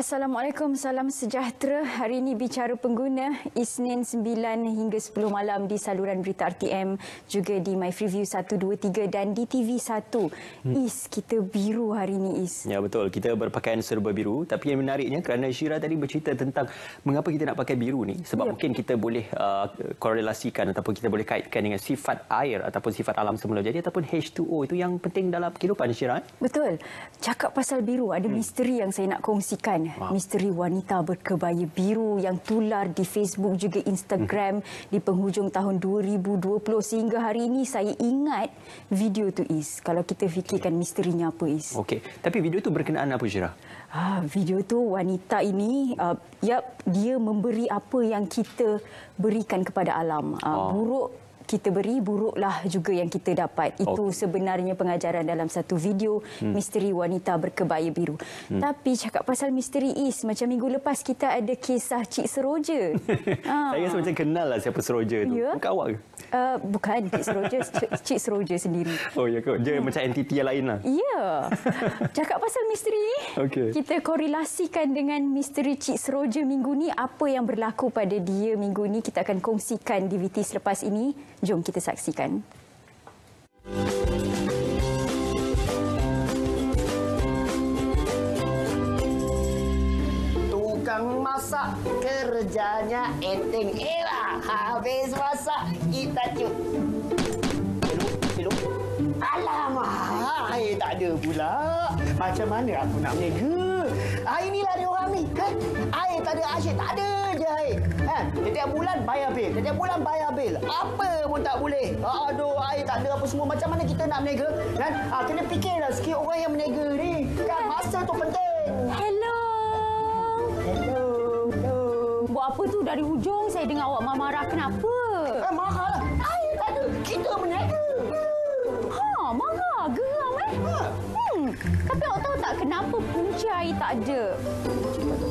Assalamualaikum, salam sejahtera. Hari ini Bicara Pengguna, Isnin 9 hingga 10 malam di saluran berita RTM, juga di MyFreeview 123 dan di TV1. Is, kita biru hari ini, Is. Ya, betul. Kita berpakaian serba biru. Tapi yang menariknya kerana Syira tadi bercerita tentang mengapa kita nak pakai biru ni. Sebab mungkin kita boleh korelasikan ataupun kita boleh kaitkan dengan sifat air ataupun sifat alam semula jadi ataupun H2O itu yang penting dalam kehidupan, Syira. Betul. Cakap pasal biru, ada misteri yang saya nak kongsikan. Misteri wanita berkebaya biru yang tular di Facebook juga Instagram di penghujung tahun 2020 sehingga hari ini saya ingat video tu, Is. Kalau kita fikirkan misterinya apa, Is? Okey. Tapi video tu berkenaan apa, Syira? Video tu wanita ini dia memberi apa yang kita berikan kepada alam. Buruk kita beri, buruklah juga yang kita dapat. Itu sebenarnya pengajaran dalam satu video misteri wanita berkebaya biru. Tapi cakap pasal misteri, Is, macam minggu lepas kita ada kisah Cik Seroja. Saya rasa macam kenal lah siapa Seroja tu. Ya? Bukan awak ke? Bukan Cik Seroja, Cik Seroja sendiri. Oh ya ke? Dia macam entiti yang lain lah. Ya. Cakap pasal misteri ni, kita korelasikan dengan misteri Cik Seroja minggu ni. Apa yang berlaku pada dia minggu ni kita akan kongsikan di VT selepas ini. Jom kita saksikan. Tukang masak kerjanya enteng elak. Habis masak kita cuk. Hello. Alamak, air tak ada pula. Macam mana aku nak berniaga? Inilah dia orang ni. Air tak ada, asyik tak ada je air. Setiap bulan bayar bil. Apa pun tak boleh. Aduh, air tak ada apa semua. Macam mana kita nak berniaga? Kena fikirlah sikit orang yang berniaga ni. Kan masa tu penting. Hello. Buat apa tu dari hujung? Saya dengar awak marah-marah. Kenapa? Marah lah. Air tak ada. Kita berniaga. Marah. Geram, Tapi awak tahu tak kenapa punca air tak ada?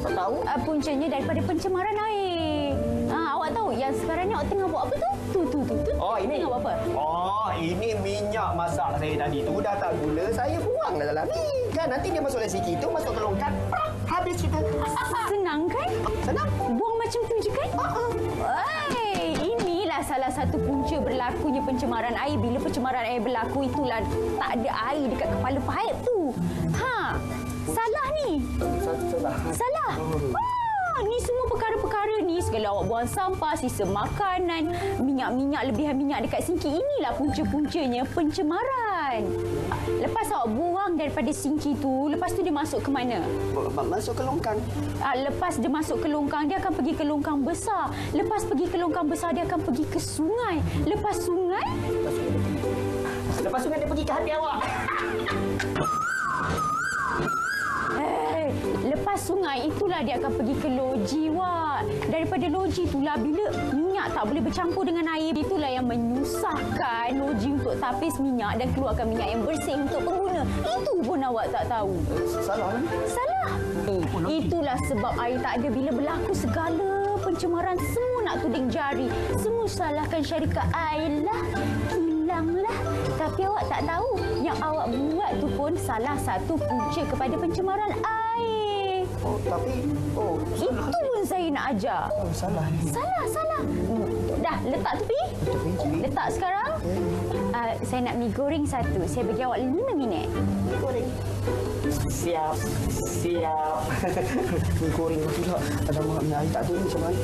Tak tahu. Puncanya daripada pencemaran air. Awak tahu yang sekarang ni awak tengah buat apa tu? Tu. Oh, ini. Tengah buat apa? Oh, ini minyak masak saya tadi tu. Dah tak gula, saya buang dalam ni. Kan nanti dia masuk dalam sikit tu, masuk ke longkang. Habis kita. Senang kan? Senang. Buang macam tu je kan? Inilah salah satu punca berlakunya pencemaran air. Bila pencemaran air berlaku, itulah tak ada air dekat kepala paip tu. Salah ni. Salah. Ni semua perkara-perkara ni, segala awak buang sampah, sisa makanan, minyak-minyak, lebihan minyak dekat sinki. Inilah punca-puncanya pencemaran. Lepas awak buang daripada sinki tu, lepas tu dia masuk ke mana? Masuk ke longkang. Lepas dia masuk ke longkang, dia akan pergi ke longkang besar. Lepas pergi ke longkang besar, dia akan pergi ke sungai. Lepas sungai dia pergi ke hati awak. Lepas sungai itulah dia akan pergi ke loji, Wak. Daripada loji itulah bila minyak tak boleh bercampur dengan air, itulah yang menyusahkan loji untuk tapis minyak dan keluarkan minyak yang bersih untuk pengguna. Itu pun awak tak tahu. Salah kan? Salah. Itulah sebab air tak ada. Bila berlaku segala pencemaran, semua nak tuding jari. Semua salahkan syarikat air lah. Hilanglah. Tapi awak tak tahu yang awak buat tu pun salah satu punca kepada pencemaran air. Itu pun saya nak ajar. Salah. Dah, letak tepi. Letak sekarang. Saya nak mi goreng satu. Saya bagi awak 5 minit. Goreng. Siap. Mi goreng pula. Ada minyak air tak turun macam mana?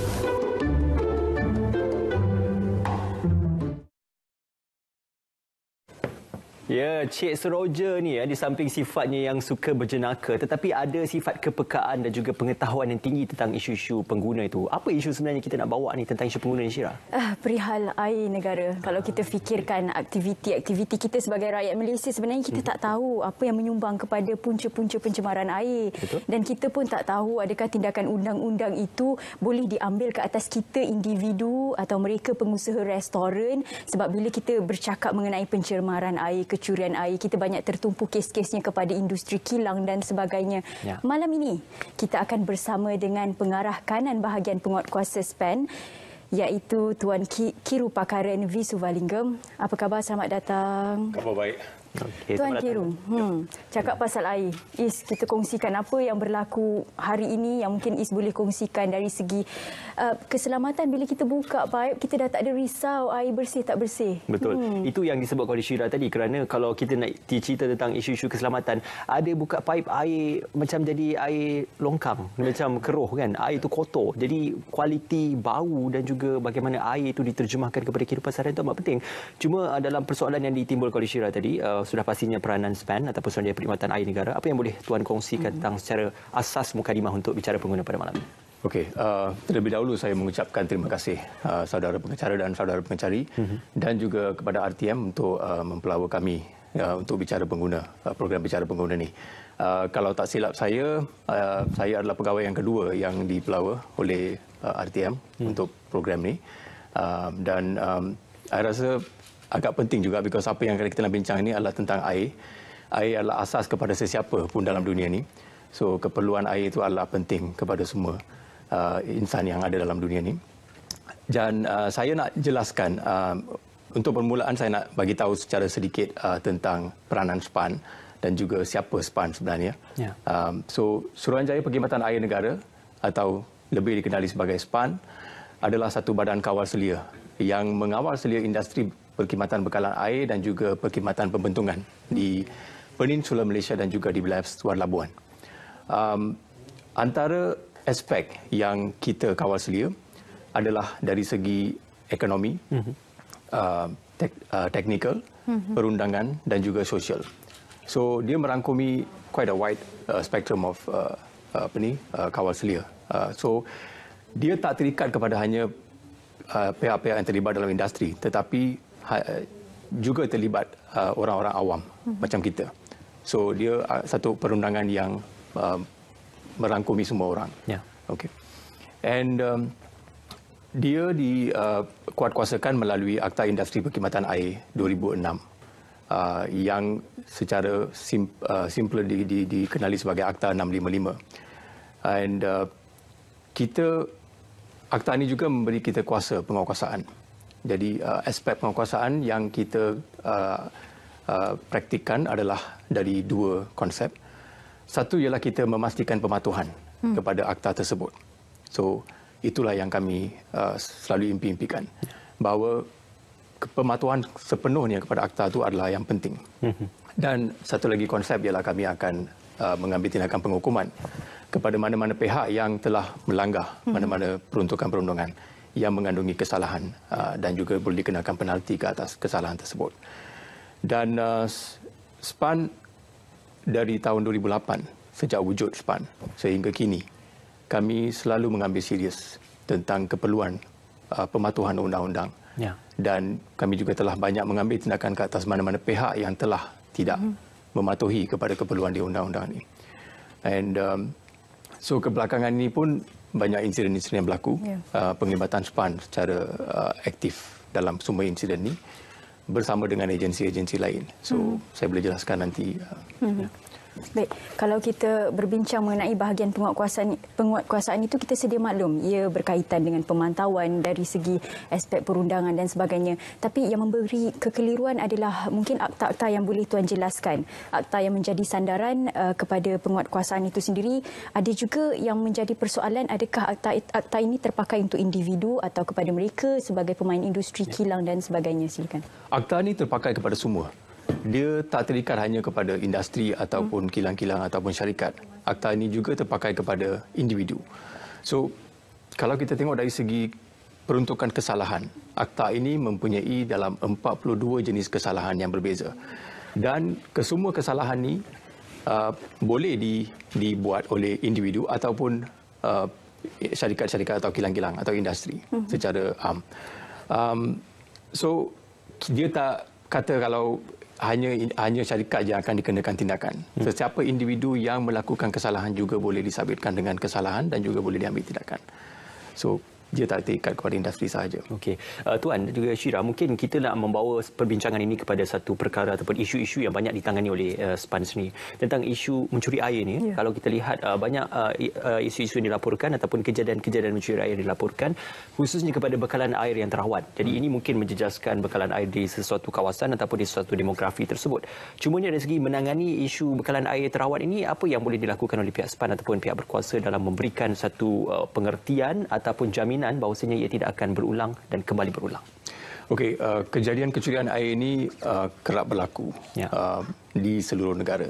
Ya, Cik Seroja ni di samping sifatnya yang suka berjenaka tetapi ada sifat kepekaan dan juga pengetahuan yang tinggi tentang isu-isu pengguna itu. Apa isu sebenarnya kita nak bawa ni tentang isu pengguna ni, Syira? Perihal air negara. Kalau kita fikirkan aktiviti kita sebagai rakyat Malaysia, sebenarnya kita tak tahu apa yang menyumbang kepada punca-punca pencemaran air. Betul. Dan kita pun tak tahu adakah tindakan undang-undang itu boleh diambil ke atas kita individu atau mereka pengusaha restoran. Sebab bila kita bercakap mengenai pencemaran air, kecurian air, kita banyak tertumpu kes-kesnya kepada industri kilang dan sebagainya. Ya. Malam ini kita akan bersama dengan pengarah kanan bahagian penguatkuasa SPAN, iaitu Tuan Kiru Pakaran V. Suvalingam. Apa khabar? Selamat datang. Khabar baik. Okey, Tuan selamat Kiru, cakap pasal air. Is, kita kongsikan apa yang berlaku hari ini yang mungkin Is boleh kongsikan dari segi keselamatan bila kita buka pipe, kita dah tak ada risau air bersih tak bersih. Betul. Itu yang disebutkan oleh Syira tadi, kerana kalau kita nak cerita tentang isu-isu keselamatan, ada buka pipe air macam jadi air longkang, macam keruh kan. Air itu kotor. Jadi kualiti bau dan juga bagaimana air itu diterjemahkan kepada kehidupan seharian itu amat penting. Cuma dalam persoalan yang ditimbulkan oleh Syira tadi, sudah pastinya peranan SPAN ataupun Suruhanjaya Perkhidmatan Air Negara, apa yang boleh Tuan kongsikan tentang secara asas mukadimah untuk bicara pengguna pada malam ini? Okey, terlebih dahulu saya mengucapkan terima kasih saudara pengacara dan saudara pengacari dan juga kepada RTM untuk mempelawa kami untuk bicara pengguna, program bicara pengguna ni. Kalau tak silap saya adalah pegawai yang kedua yang dipelawa oleh RTM untuk program ni. Dan saya rasa agak penting juga, because apa yang kita nak bincang ini adalah tentang air. Air adalah asas kepada sesiapa pun dalam dunia ni. So keperluan air itu adalah penting kepada semua insan yang ada dalam dunia ni. Dan saya nak jelaskan, untuk permulaan saya nak bagi tahu secara sedikit tentang peranan SPAN dan juga siapa SPAN sebenarnya. Ya. So Suruhanjaya Perkhidmatan Air Negara atau lebih dikenali sebagai SPAN adalah satu badan kawal selia yang mengawal selia industri perkhidmatan bekalan air dan juga perkhidmatan pembentungan di Peninsula Malaysia dan juga di wilayah Seluar Labuan. Antara aspek yang kita kawal selia adalah dari segi ekonomi, teknikal, perundangan dan juga sosial. So dia merangkumi quite a wide spectrum of kawal selia. So dia tak terikat kepada hanya pihak-pihak yang terlibat dalam industri, tetapi juga terlibat orang-orang awam macam kita. So dia satu perundangan yang merangkumi semua orang. Ya. Okay. And dia dikuatkuasakan melalui Akta Industri Perkhidmatan Air 2006 yang secara simple dikenali sebagai Akta 655. And Akta ini juga memberi kita kuasa penguatkuasaan. Jadi aspek penguatkuasaan yang kita praktikkan adalah dari dua konsep. Satu ialah kita memastikan pematuhan kepada akta tersebut. So itulah yang kami selalu impi-impikan, bahawa pematuhan sepenuhnya kepada akta itu adalah yang penting. Dan satu lagi konsep ialah kami akan mengambil tindakan penghukuman kepada mana-mana pihak yang telah melanggar mana-mana peruntukan perundangan yang mengandungi kesalahan dan juga boleh dikenakan penalti ke atas kesalahan tersebut. Dan SPAN dari tahun 2008, sejak wujud SPAN sehingga kini, kami selalu mengambil serius tentang keperluan pematuhan undang-undang. Ya. Dan kami juga telah banyak mengambil tindakan ke atas mana-mana pihak yang telah tidak mematuhi kepada keperluan di undang-undang ini. And so kebelakangan ini pun banyak insiden-insiden yang berlaku. Penglibatan SPAN secara aktif dalam semua insiden ini bersama dengan agensi-agensi lain. So saya boleh jelaskan nanti. Baik, kalau kita berbincang mengenai bahagian penguatkuasaan itu, kita sedia maklum ia berkaitan dengan pemantauan dari segi aspek perundangan dan sebagainya. Tapi yang memberi kekeliruan adalah mungkin akta-akta yang boleh Tuan jelaskan. Akta yang menjadi sandaran kepada penguatkuasaan itu sendiri. Ada juga yang menjadi persoalan, adakah akta ini terpakai untuk individu atau kepada mereka sebagai pemain industri kilang dan sebagainya. Silakan. Akta ini terpakai kepada semua. Dia tak terikat hanya kepada industri ataupun kilang-kilang ataupun syarikat. Akta ini juga terpakai kepada individu. So, kalau kita tengok dari segi peruntukan kesalahan, akta ini mempunyai dalam 42 jenis kesalahan yang berbeza. Dan kesemua kesalahan ini boleh dibuat oleh individu ataupun syarikat-syarikat atau kilang-kilang atau industri secara am. So, dia tak kata kalau hanya syarikat yang akan dikenakan tindakan. Sesiapa individu yang melakukan kesalahan juga boleh disabitkan dengan kesalahan dan juga boleh diambil tindakan. So, Dia tak terikat kepada industri sahaja. Okey. Tuan dan juga Syira, mungkin kita nak membawa perbincangan ini kepada satu perkara ataupun isu-isu yang banyak ditangani oleh SPAN sendiri. Tentang isu mencuri air ni, kalau kita lihat banyak isu-isu yang dilaporkan ataupun kejadian-kejadian mencuri air yang dilaporkan khususnya kepada bekalan air yang terawat. Jadi ini mungkin menjejaskan bekalan air di sesuatu kawasan ataupun di sesuatu demografi tersebut. Cumanya dari segi menangani isu bekalan air terawat ini, apa yang boleh dilakukan oleh pihak SPAN ataupun pihak berkuasa dalam memberikan satu pengertian ataupun jaminan bahawasanya ia tidak akan berulang dan kembali berulang? Okey, kejadian kecurian air ini kerap berlaku di seluruh negara.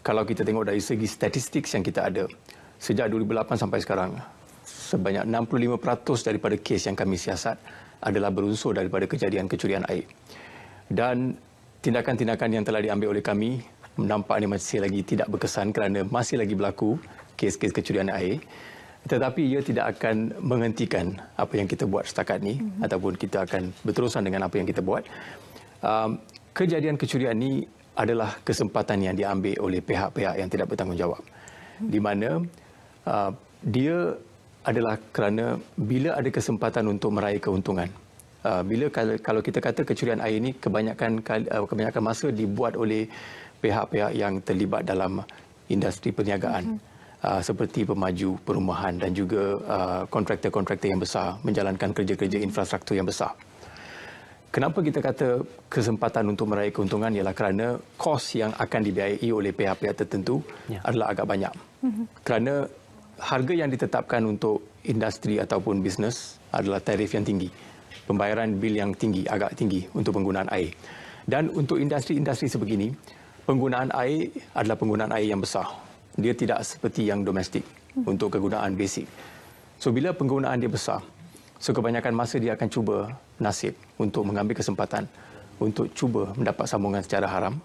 Kalau kita tengok dari segi statistik yang kita ada, sejak 2008 sampai sekarang, sebanyak 65% daripada kes yang kami siasat adalah berunsur daripada kejadian kecurian air. Dan tindakan-tindakan yang telah diambil oleh kami nampaknya masih lagi tidak berkesan kerana masih lagi berlaku kes-kes kecurian air. Tetapi ia tidak akan menghentikan apa yang kita buat setakat ini ataupun kita akan berterusan dengan apa yang kita buat. Kejadian kecurian ini adalah kesempatan yang diambil oleh pihak-pihak yang tidak bertanggungjawab. Di mana dia adalah kerana bila ada kesempatan untuk meraih keuntungan. Kalau kita kata kecurian air ini kebanyakan masa dibuat oleh pihak-pihak yang terlibat dalam industri perniagaan. Seperti pemaju perumahan dan juga kontraktor-kontraktor yang besar menjalankan kerja-kerja infrastruktur yang besar. Kenapa kita kata kesempatan untuk meraih keuntungan ialah kerana kos yang akan dibiayai oleh pihak-pihak tertentu adalah agak banyak. Kerana harga yang ditetapkan untuk industri ataupun bisnes adalah tarif yang tinggi. Pembayaran bil yang tinggi, agak tinggi untuk penggunaan air. Dan untuk industri-industri sebegini, penggunaan air adalah penggunaan air yang besar. Dia tidak seperti yang domestik untuk kegunaan basic. So bila penggunaan dia besar, so kebanyakan masa dia akan cuba nasib untuk mengambil kesempatan untuk cuba mendapat sambungan secara haram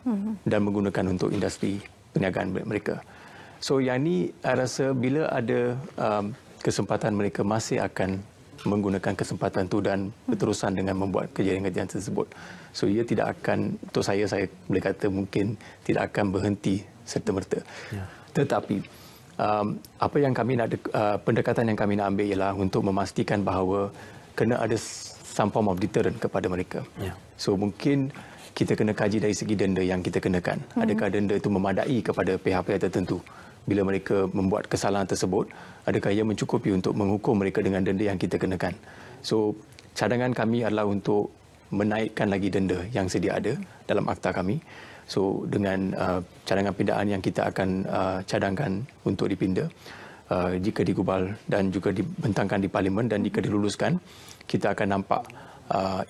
dan menggunakan untuk industri perniagaan mereka. So yang ni saya rasa bila ada kesempatan mereka masih akan menggunakan kesempatan itu dan berterusan dengan membuat kejadian-kejadian tersebut. So ia tidak akan, untuk saya boleh kata mungkin tidak akan berhenti serta-merta. Tetapi apa yang kami nak pendekatan yang kami nak ambil ialah untuk memastikan bahawa kena ada some form of deterrent kepada mereka. So mungkin kita kena kaji dari segi denda yang kita kenakan. Adakah denda itu memadai kepada pihak-pihak tertentu? Bila mereka membuat kesalahan tersebut, adakah ia mencukupi untuk menghukum mereka dengan denda yang kita kenakan? So cadangan kami adalah untuk menaikkan lagi denda yang sedia ada dalam akta kami. So dengan cadangan pindaan yang kita akan cadangkan untuk dipinda jika digubal dan juga dibentangkan di Parlimen dan jika diluluskan, kita akan nampak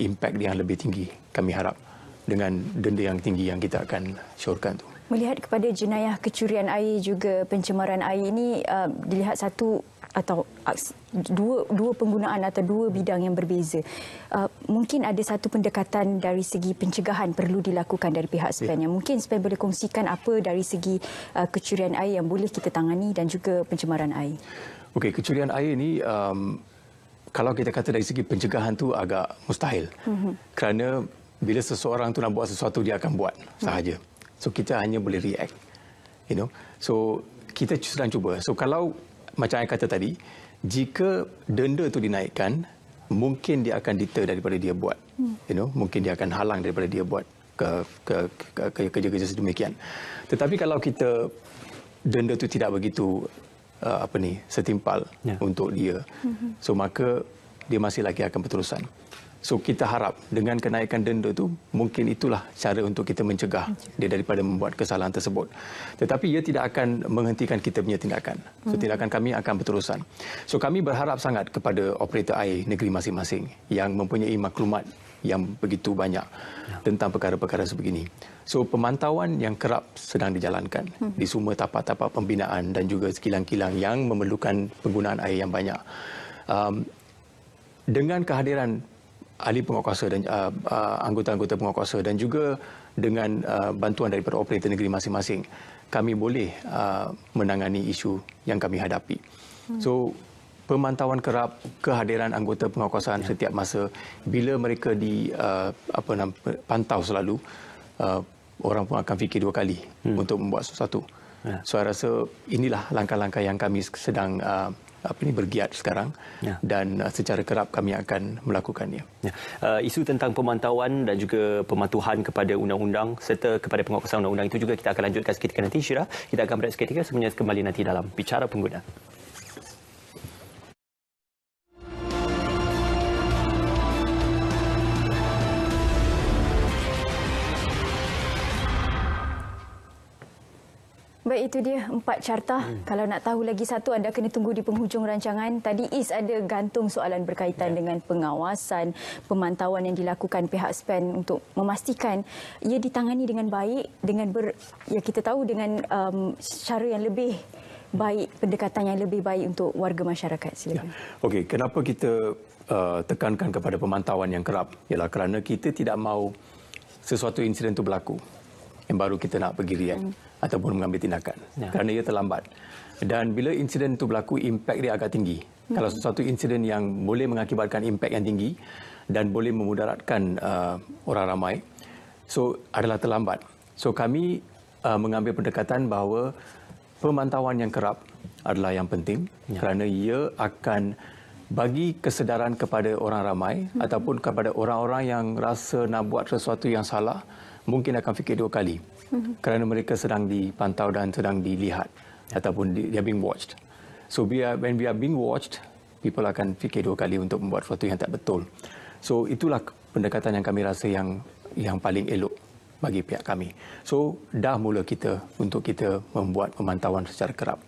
impak yang lebih tinggi kami harap dengan denda yang tinggi yang kita akan syorkan tu. Melihat kepada jenayah kecurian air juga pencemaran air ini dilihat satu atau dua penggunaan atau dua bidang yang berbeza. Mungkin ada satu pendekatan dari segi pencegahan perlu dilakukan dari pihak SPAN. Mungkin SPAN boleh kongsikan apa dari segi kecurian air yang boleh kita tangani dan juga pencemaran air. Okey, kecurian air ini kalau kita kata dari segi pencegahan tu agak mustahil. Kerana bila seseorang tu nak buat sesuatu dia akan buat sahaja. So kita hanya boleh react. So kita sedang cuba. So kalau macam saya kata tadi, jika denda itu dinaikkan, mungkin dia akan deter daripada dia buat. Mungkin dia akan halang daripada dia buat kerja-kerja sedemikian. Tetapi kalau kita denda itu tidak begitu setimpal untuk dia, so maka dia masih lagi akan berterusan. So kita harap dengan kenaikan denda itu mungkin itulah cara untuk kita mencegah dia daripada membuat kesalahan tersebut. Tetapi ia tidak akan menghentikan kita punya tindakan. So tindakan kami akan berterusan. So kami berharap sangat kepada operator air negeri masing-masing yang mempunyai maklumat yang begitu banyak tentang perkara-perkara sebegini. So pemantauan yang kerap sedang dijalankan di semua tapak-tapak pembinaan dan juga kilang-kilang yang memerlukan penggunaan air yang banyak. Dengan kehadiran ahli penguatkuasa dan anggota-anggota penguatkuasa dan juga dengan bantuan daripada operator negeri masing-masing, kami boleh menangani isu yang kami hadapi. So pemantauan kerap, kehadiran anggota penguatkuasaan setiap masa, bila mereka pantau selalu, orang pun akan fikir dua kali untuk membuat sesuatu. So saya rasa inilah langkah-langkah yang kami sedang bergiat sekarang dan secara kerap kami akan melakukannya. Isu tentang pemantauan dan juga pematuhan kepada undang-undang serta kepada penguatkuasaan undang-undang itu juga kita akan lanjutkan seketika nanti, Syira. Kita akan berehat seketika, semuanya kembali nanti dalam Bicara Pengguna. Baik, itu dia 4 carta. Kalau nak tahu lagi satu, anda kena tunggu di penghujung rancangan. Tadi Is ada gantung soalan berkaitan dengan pengawasan, pemantauan yang dilakukan pihak SPAN untuk memastikan ia ditangani dengan baik, dengan kita tahu dengan cara yang lebih baik, pendekatan yang lebih baik untuk warga masyarakat. Silakan. Okey, kenapa kita tekankan kepada pemantauan yang kerap? Ialah kerana kita tidak mahu sesuatu insiden itu berlaku yang baru kita nak pergi react ataupun mengambil tindakan kerana ia terlambat. Dan bila insiden itu berlaku, impak dia agak tinggi. Kalau sesuatu insiden yang boleh mengakibatkan impak yang tinggi dan boleh memudaratkan orang ramai, so adalah terlambat. So kami mengambil pendekatan bahawa pemantauan yang kerap adalah yang penting kerana ia akan bagi kesedaran kepada orang ramai ataupun kepada orang-orang yang rasa nak buat sesuatu yang salah, mungkin akan fikir 2 kali kerana mereka sedang dipantau dan sedang dilihat ataupun they are being watched. So when we are being watched, people akan fikir 2 kali untuk membuat sesuatu yang tak betul. So itulah pendekatan yang kami rasa yang paling elok bagi pihak kami. So dah mula kita untuk kita membuat pemantauan secara kerap.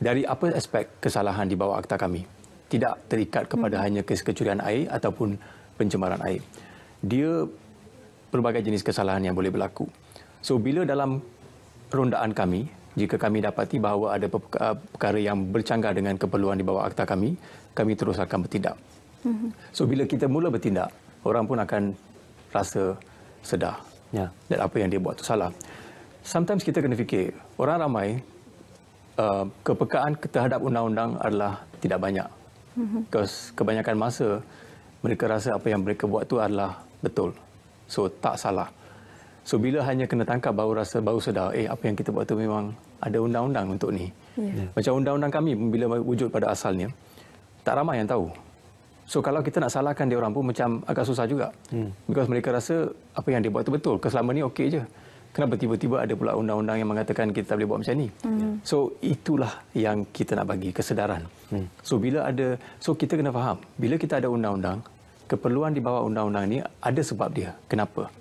Dari apa aspek kesalahan di bawah akta kami, tidak terikat kepada hanya kes kecurian air ataupun pencemaran air. Dia pelbagai jenis kesalahan yang boleh berlaku. So bila dalam rondaan kami, jika kami dapati bahawa ada perkara yang bercanggah dengan keperluan di bawah akta kami terus akan bertindak. So bila kita mula bertindak, orang pun akan rasa sedar dan apa yang dia buat itu salah. Sometimes kita kena fikir, orang ramai kepekaan terhadap undang-undang adalah tidak banyak. Because kebanyakan masa mereka rasa apa yang mereka buat itu adalah betul. So tak salah. So bila hanya kena tangkap baru sedar, apa yang kita buat itu memang ada undang-undang untuk ni. Macam undang-undang kami bila wujud pada asalnya, tak ramai yang tahu. So kalau kita nak salahkan dia orang pun macam agak susah juga. Because mereka rasa apa yang dia buat itu betul. Selama ni okey je. Kenapa tiba-tiba ada pula undang-undang yang mengatakan kita tak boleh buat macam ni? So itulah yang kita nak bagi, kesedaran. So kita kena faham, bila kita ada undang-undang, keperluan di bawah undang-undang ni ada sebab dia. Kenapa?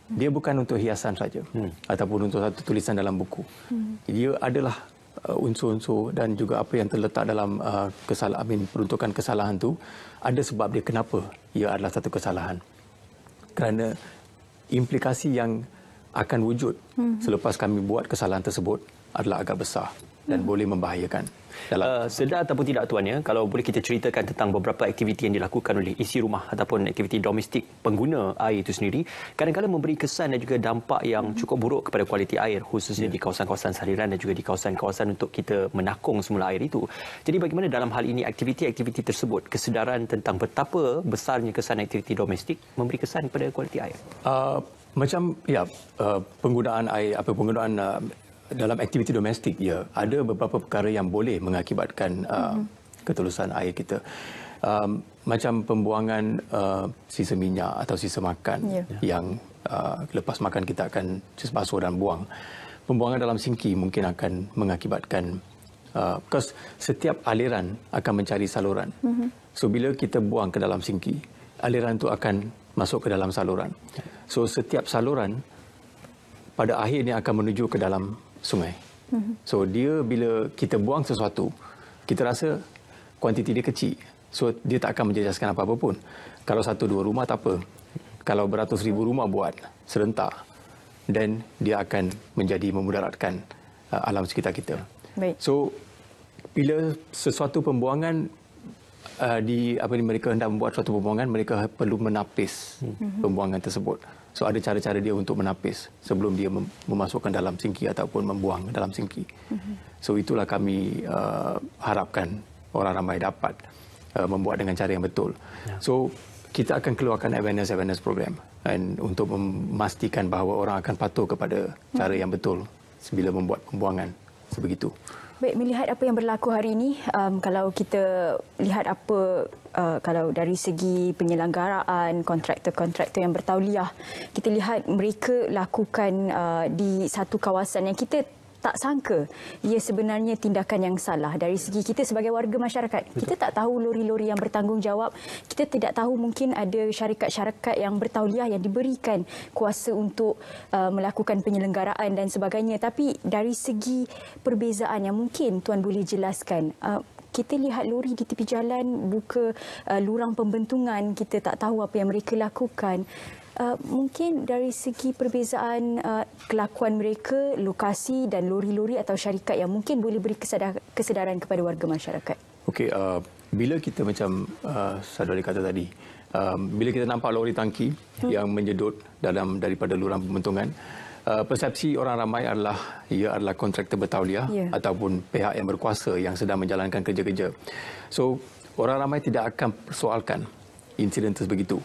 Dia bukan untuk hiasan saja ataupun untuk satu tulisan dalam buku. Dia adalah unsur-unsur dan juga apa yang terletak dalam peruntukan kesalahan tu ada sebab dia kenapa ia adalah satu kesalahan. Kerana implikasi yang akan wujud selepas kami buat kesalahan tersebut adalah agak besar dan boleh membahayakan. Sedar ataupun tidak tuan ya, kalau boleh kita ceritakan tentang beberapa aktiviti yang dilakukan oleh isi rumah ataupun aktiviti domestik pengguna air itu sendiri, kadang-kadang memberi kesan dan juga dampak yang cukup buruk kepada kualiti air, khususnya di kawasan-kawasan saliran dan juga di kawasan-kawasan untuk kita menakung semula air itu. Jadi bagaimana dalam hal ini aktiviti-aktiviti tersebut, kesedaran tentang betapa besarnya kesan aktiviti domestik memberi kesan kepada kualiti air? Penggunaan air, dalam aktiviti domestik, ada beberapa perkara yang boleh mengakibatkan ketulusan air kita. Macam pembuangan sisa minyak atau sisa makan yang lepas makan kita akan basuh dan buang. Pembuangan dalam sinki mungkin akan mengakibatkan because setiap aliran akan mencari saluran. So bila kita buang ke dalam sinki, aliran itu akan masuk ke dalam saluran. So setiap saluran pada akhirnya akan menuju ke dalam sungai. So dia bila kita buang sesuatu, kita rasa kuantiti dia kecil. So dia tak akan menjejaskan apa-apa pun. Kalau 1-2 rumah tak apa. Kalau beratus ribu rumah buat serentak, then dia akan menjadi memudaratkan alam sekitar kita. Baik. So bila sesuatu pembuangan mereka hendak membuat suatu pembuangan, mereka perlu menapis pembuangan tersebut. So ada cara-cara dia untuk menapis sebelum dia memasukkan dalam sinki ataupun membuang dalam sinki. So itulah kami harapkan orang ramai dapat membuat dengan cara yang betul. So kita akan keluarkan awareness program untuk memastikan bahawa orang akan patuh kepada cara yang betul bila membuat pembuangan sebegitu. Baik, melihat apa yang berlaku hari ini, kalau kita lihat kalau dari segi penyelenggaraan, kontraktor-kontraktor yang bertauliah, kita lihat mereka lakukan di satu kawasan yang kita tak sangka ia sebenarnya tindakan yang salah dari segi kita sebagai warga masyarakat. Betul. Kita tak tahu lori-lori yang bertanggungjawab. Kita tidak tahu mungkin ada syarikat-syarikat yang bertauliah yang diberikan kuasa untuk melakukan penyelenggaraan dan sebagainya. Tapi dari segi perbezaan yang mungkin Tuan boleh jelaskan, kita lihat lori di tepi jalan buka lurang pembentungan, kita tak tahu apa yang mereka lakukan. Mungkin dari segi perbezaan kelakuan mereka, lokasi dan lori-lori atau syarikat yang mungkin boleh beri kesedaran kepada warga masyarakat. Okey, bila kita macam saudara kata tadi, bila kita nampak lori tangki yang menjedut daripada lurang pembentungan, persepsi orang ramai adalah ia adalah kontraktor bertauliah ataupun pihak yang berkuasa yang sedang menjalankan kerja-kerja. So, orang ramai tidak akan persoalkan insiden tersebut.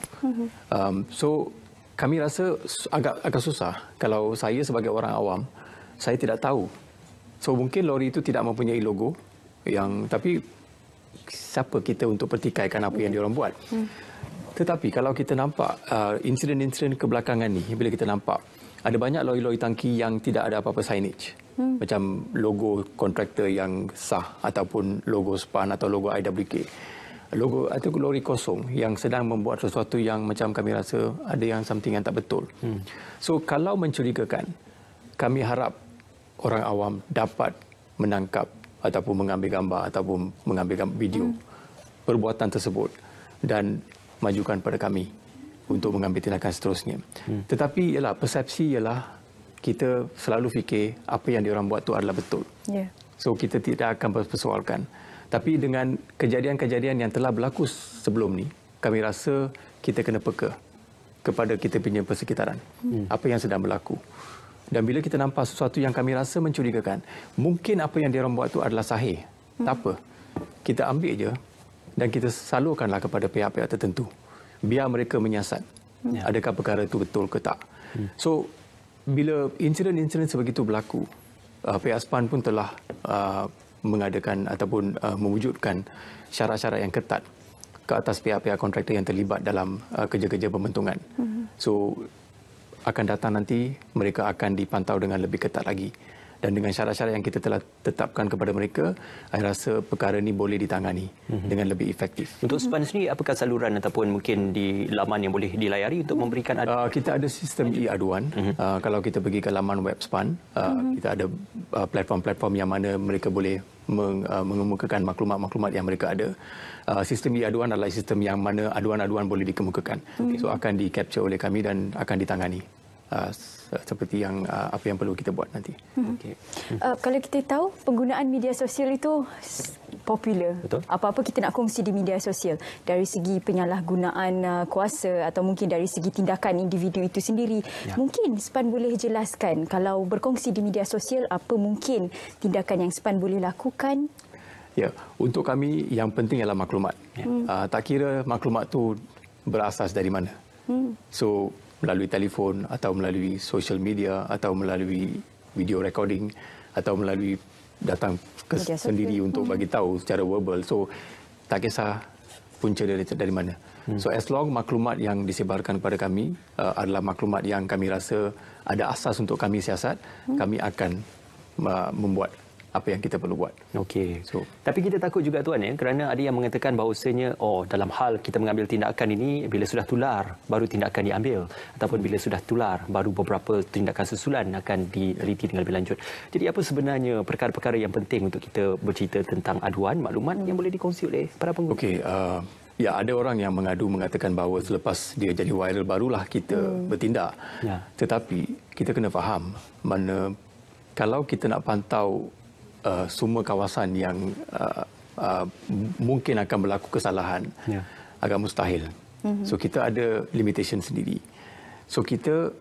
So, kami rasa agak susah kalau saya sebagai orang awam, saya tidak tahu. So, mungkin lori itu tidak mempunyai logo, tapi siapa kita untuk pertikaikan apa yang diorang buat. Tetapi kalau kita nampak insiden-insiden kebelakangan ni, bila kita nampak ada banyak lori-lori tangki yang tidak ada apa-apa signage. Macam logo kontraktor yang sah ataupun logo SPAN atau logo IWK. Logo atau lori kosong yang sedang membuat sesuatu yang macam kami rasa ada yang something yang tak betul. So kalau mencurigakan, kami harap orang awam dapat menangkap ataupun mengambil gambar ataupun mengambil video perbuatan tersebut dan majukan pada kami untuk mengambil tindakan seterusnya. Tetapi persepsi ialah kita selalu fikir apa yang diorang buat tu adalah betul. So kita tidak akan persoalkan. Tapi dengan kejadian-kejadian yang telah berlaku sebelum ni, kami rasa kita kena peka kepada kita punya persekitaran. Apa yang sedang berlaku. Dan bila kita nampak sesuatu yang kami rasa mencurigakan, mungkin apa yang diorang buat tu adalah sahih. Tak apa. Kita ambil je dan kita salurkanlah kepada pihak-pihak tertentu. Biar mereka menyiasat. Adakah perkara itu betul ke tak. So, bila insiden-insiden sebegitu berlaku, pihak SPAN pun telah mengadakan ataupun mewujudkan syarat-syarat yang ketat ke atas pihak-pihak kontraktor yang terlibat dalam kerja-kerja pembentungan. So, akan datang nanti mereka akan dipantau dengan lebih ketat lagi. Dan dengan syarat-syarat yang kita telah tetapkan kepada mereka, saya rasa perkara ini boleh ditangani dengan lebih efektif. Untuk SPAN sendiri, apakah saluran ataupun mungkin di laman yang boleh dilayari untuk memberikan kita ada sistem e-aduan. Kalau kita pergi ke laman web SPAN, kita ada platform-platform yang mana mereka boleh mengemukakan maklumat-maklumat yang mereka ada. Sistem e-aduan adalah sistem yang mana aduan-aduan boleh dikemukakan. So akan di-capture oleh kami dan akan ditangani. Seperti yang apa yang perlu kita buat nanti. Kalau kita tahu penggunaan media sosial itu popular. Betul. Apa-apa kita nak kongsi di media sosial dari segi penyalahgunaan kuasa atau mungkin dari segi tindakan individu itu sendiri. Mungkin SPAN boleh jelaskan kalau berkongsi di media sosial apa mungkin tindakan yang SPAN boleh lakukan? Ya, untuk kami yang penting ialah maklumat. Tak kira maklumat tu berasas dari mana. So melalui telefon atau melalui social media atau melalui video recording atau melalui datang ke sendiri untuk bagi tahu secara verbal. So tak kisah punca dari mana. So as long maklumat yang disebarkan kepada kami adalah maklumat yang kami rasa ada asas untuk kami siasat, kami akan membuat apa yang kita perlu buat. Okey. So, tapi kita takut juga tuan kerana ada yang mengatakan bahawasanya dalam hal kita mengambil tindakan ini bila sudah tular baru tindakan diambil ataupun bila sudah tular baru beberapa tindakan susulan akan diliti dengan lebih lanjut. Jadi apa sebenarnya perkara-perkara yang penting untuk kita bercerita tentang aduan maklumat yang boleh dikongsi oleh para pengguna? Okey, ya ada orang yang mengatakan bahawa selepas dia jadi viral barulah kita bertindak. Tetapi kita kena faham mana kalau kita nak pantau semua kawasan yang mungkin akan berlaku kesalahan, agak mustahil. So kita ada limitation sendiri. So kita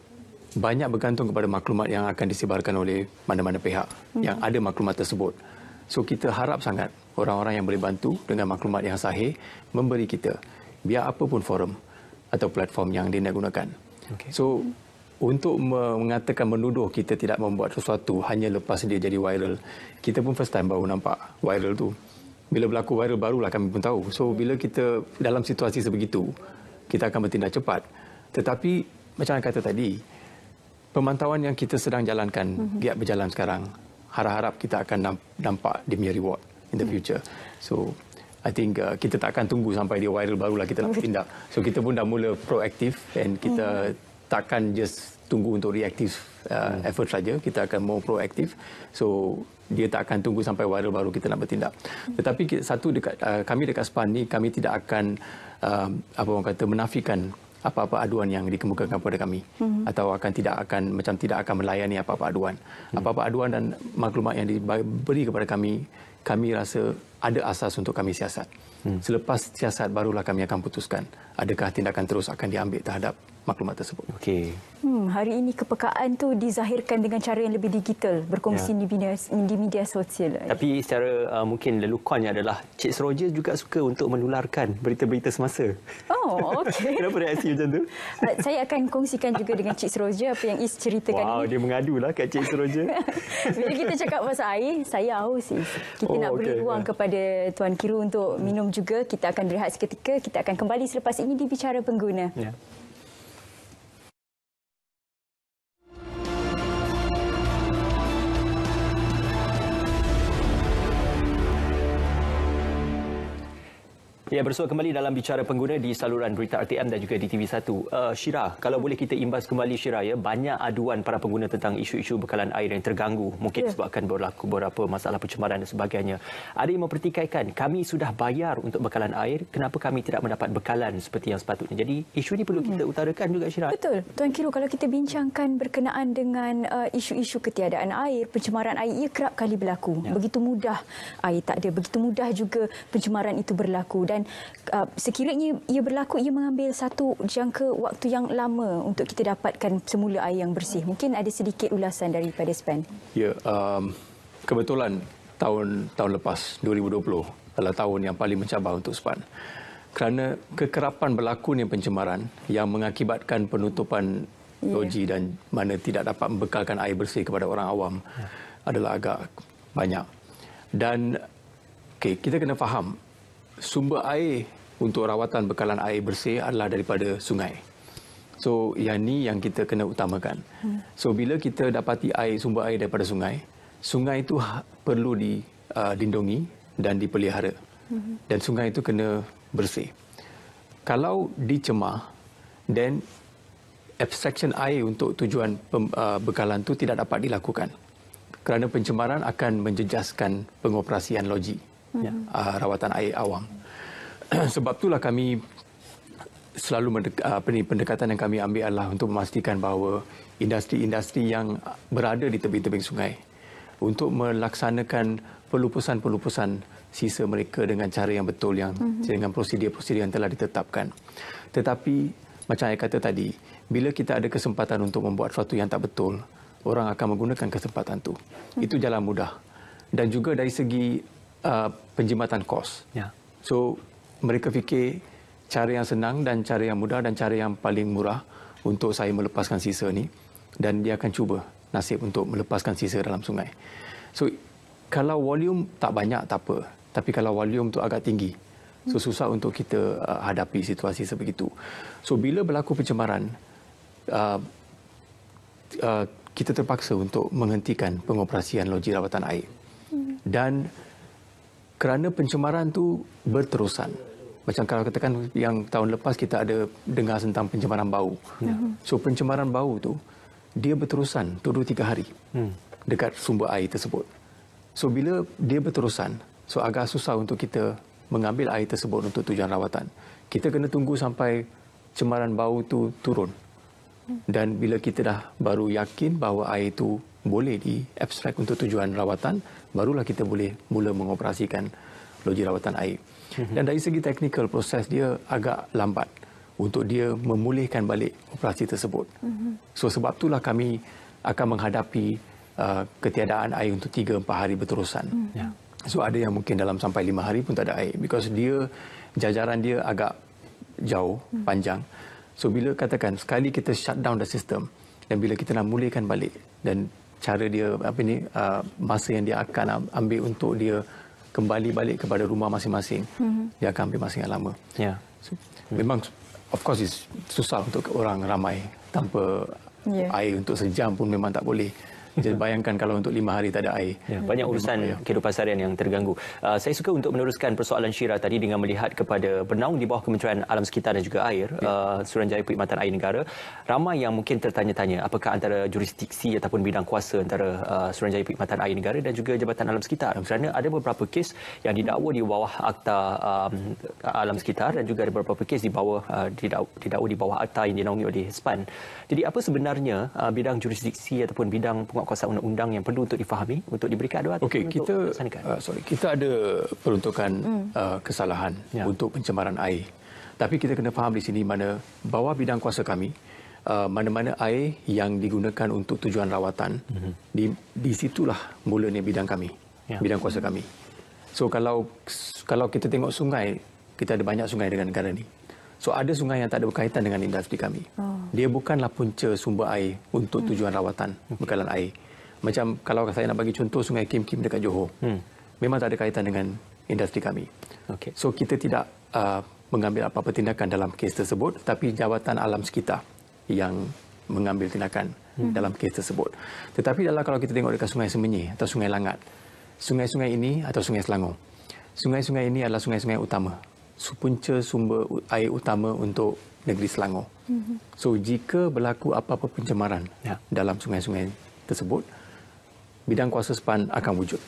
banyak bergantung kepada maklumat yang akan disebarkan oleh mana-mana pihak yang ada maklumat tersebut. So kita harap sangat orang-orang yang boleh bantu dengan maklumat yang sahih memberi kita biar apa pun forum atau platform yang dia nak gunakan. So untuk mengatakan menuduh kita tidak membuat sesuatu hanya lepas dia jadi viral, kita pun first time baru nampak viral tu. Bila berlaku viral barulah kami pun tahu. So bila kita dalam situasi sebegitu, kita akan bertindak cepat. Tetapi macam yang kata tadi, pemantauan yang kita sedang jalankan, giat berjalan sekarang, harap-harap kita akan nampak dia punya reward in the future. So I think kita tak akan tunggu sampai dia viral barulah kita nak bertindak. So kita pun dah mula proaktif dan kita takkan just tunggu untuk reaktif effort saja. Kita akan more proaktif. So dia tak akan tunggu sampai viral baru kita nak bertindak. Tetapi satu kami dekat SPAN ni, kami tidak akan apa orang kata menafikan apa-apa aduan yang dikemukakan kepada kami, atau tidak akan melayani apa-apa aduan. Apa-apa aduan dan maklumat yang diberi kepada kami rasa ada asas untuk kami siasat. Selepas siasat barulah kami akan putuskan adakah tindakan terus akan diambil terhadap maklumat tersebut. Okey. Hari ini kepekaan tu dizahirkan dengan cara yang lebih digital, berkongsi di media sosial. Tapi secara mungkin lelukonnya adalah Cik Seroja juga suka untuk menularkan berita-berita semasa. Oh, okey. Kenapa reaksi macam tu? Saya akan kongsikan juga dengan Cik Seroja apa yang Is ceritakan Wow, ini. dia mengadulah kat Cik Seroja. Bila kita cakap pasal air, saya haus. Kita nak beri ruang kepada Tuan Kiru untuk minum juga. Kita akan berehat seketika. Kita akan kembali selepas ini di Bicara Pengguna. Ya. Ya, bersua kembali dalam Bicara Pengguna di saluran berita RTM dan juga di TV1. Syira, kalau boleh kita imbas kembali Syira, ya, banyak aduan para pengguna tentang isu-isu bekalan air yang terganggu. Mungkin sebabkan berlaku beberapa masalah pencemaran dan sebagainya. Ada yang mempertikaikan, kami sudah bayar untuk bekalan air, kenapa kami tidak mendapat bekalan seperti yang sepatutnya. Jadi isu ini perlu kita utarakan juga, Syira. Betul. Tuan Kiru, kalau kita bincangkan berkenaan dengan isu-isu ketiadaan air, pencemaran air, ia kerap kali berlaku. Ya. Begitu mudah air tak ada, begitu mudah juga pencemaran itu berlaku. Dan sekiranya ia berlaku, ia mengambil satu jangka waktu yang lama untuk kita dapatkan semula air yang bersih. Mungkin ada sedikit ulasan daripada SPAN. Ya, kebetulan tahun lepas 2020 adalah tahun yang paling mencabar untuk SPAN. Kerana kekerapan berlakunya pencemaran yang mengakibatkan penutupan loji dan mana tidak dapat membekalkan air bersih kepada orang awam adalah agak banyak. Dan kita kena faham, sumber air untuk rawatan bekalan air bersih adalah daripada sungai. So, yang ni yang kita kena utamakan. So, bila kita dapati sumber air daripada sungai, sungai itu perlu dilindungi dan dipelihara. Dan sungai itu kena bersih. Kalau dicemar, then abstraction air untuk tujuan bekalan itu tidak dapat dilakukan. Kerana pencemaran akan menjejaskan pengoperasian loji. Rawatan air awam. Sebab itulah kami selalu pendekatan yang kami ambil adalah untuk memastikan bahawa industri-industri yang berada di tebing-tebing sungai untuk melaksanakan pelupusan-pelupusan sisa mereka dengan cara yang betul, dengan prosedur-prosedur yang telah ditetapkan. Tetapi macam saya kata tadi, bila kita ada kesempatan untuk membuat sesuatu yang tak betul, orang akan menggunakan kesempatan itu. Itu jalan mudah. Dan juga dari segi penjimatan kos. So, mereka fikir cara yang senang dan cara yang mudah dan cara yang paling murah untuk saya melepaskan sisa ni, dan dia akan cuba nasib untuk melepaskan sisa dalam sungai. So, kalau volume tak banyak tak apa, tapi kalau volume tu agak tinggi, so susah untuk kita hadapi situasi sebegitu. So, bila berlaku pencemaran, kita terpaksa untuk menghentikan pengoperasian loji rawatan air. Dan kerana pencemaran tu berterusan. Macam kalau katakan yang tahun lepas kita ada dengar tentang pencemaran bau. So pencemaran bau tu dia berterusan 2-3 hari dekat sumber air tersebut. So bila dia berterusan, so agak susah untuk kita mengambil air tersebut untuk tujuan rawatan. Kita kena tunggu sampai cemaran bau tu turun. Dan bila kita dah baru yakin bahawa air itu boleh di-abstract untuk tujuan rawatan, barulah kita boleh mula mengoperasikan loji rawatan air. Dan dari segi teknikal, proses dia agak lambat untuk dia memulihkan balik operasi tersebut. So sebab itulah kami akan menghadapi ketiadaan air untuk 3-4 hari berterusan. So ada yang mungkin dalam sampai 5 hari pun tak ada air, because jajaran dia agak jauh, panjang. So bila katakan sekali kita shut down the system, Dan bila kita nak mulakan balik dan cara dia masa yang dia akan ambil untuk dia kembali balik kepada rumah masing-masing, dia akan ambil masa yang lama. Ya. So, memang of course susah untuk orang ramai tanpa air untuk sejam pun memang tak boleh. Jadi bayangkan kalau untuk 5 hari tak ada air. Ya, banyak urusan kehidupan seharian yang terganggu. Saya suka untuk meneruskan persoalan Syira tadi dengan melihat kepada bernaung di bawah Kementerian Alam Sekitar dan juga Air, Suruhanjaya Perkhidmatan Air Negara. Ramai yang mungkin tertanya-tanya apakah antara jurisdiksi ataupun bidang kuasa antara Suruhanjaya Perkhidmatan Air Negara dan juga Jabatan Alam Sekitar. Kerana ada beberapa kes yang didakwa di bawah Akta Alam Sekitar dan juga ada beberapa kes didakwa di bawah akta yang dinaungi oleh SPAN. Jadi apa sebenarnya bidang jurisdiksi ataupun bidang penguatkuasaan undang-undang yang perlu untuk difahami untuk diberikan adawat? Okey, kita ada peruntukan kesalahan untuk pencemaran air. Tapi kita kena faham di sini mana bawah bidang kuasa kami, mana-mana air yang digunakan untuk tujuan rawatan, di situlah mulanya bidang kami, bidang kuasa kami. So kalau kita tengok sungai, kita ada banyak sungai dengan negara ni. So ada sungai yang tak ada berkaitan dengan industri kami. Dia bukanlah punca sumber air untuk tujuan rawatan, bekalan air. Macam kalau saya nak bagi contoh Sungai Kim Kim dekat Johor. Memang tak ada kaitan dengan industri kami. Okay. So kita tidak mengambil apa-apa tindakan dalam kes tersebut, tapi Jabatan Alam Sekitar yang mengambil tindakan dalam kes tersebut. Tetapi kalau kita tengok dekat Sungai Semenyih atau Sungai Langat, sungai-sungai ini atau Sungai Selangor, sungai-sungai ini adalah sungai-sungai utama, punca sumber air utama untuk negeri Selangor. So jika berlaku apa-apa pencemaran dalam sungai-sungai tersebut, bidang kuasa SPAN akan wujud.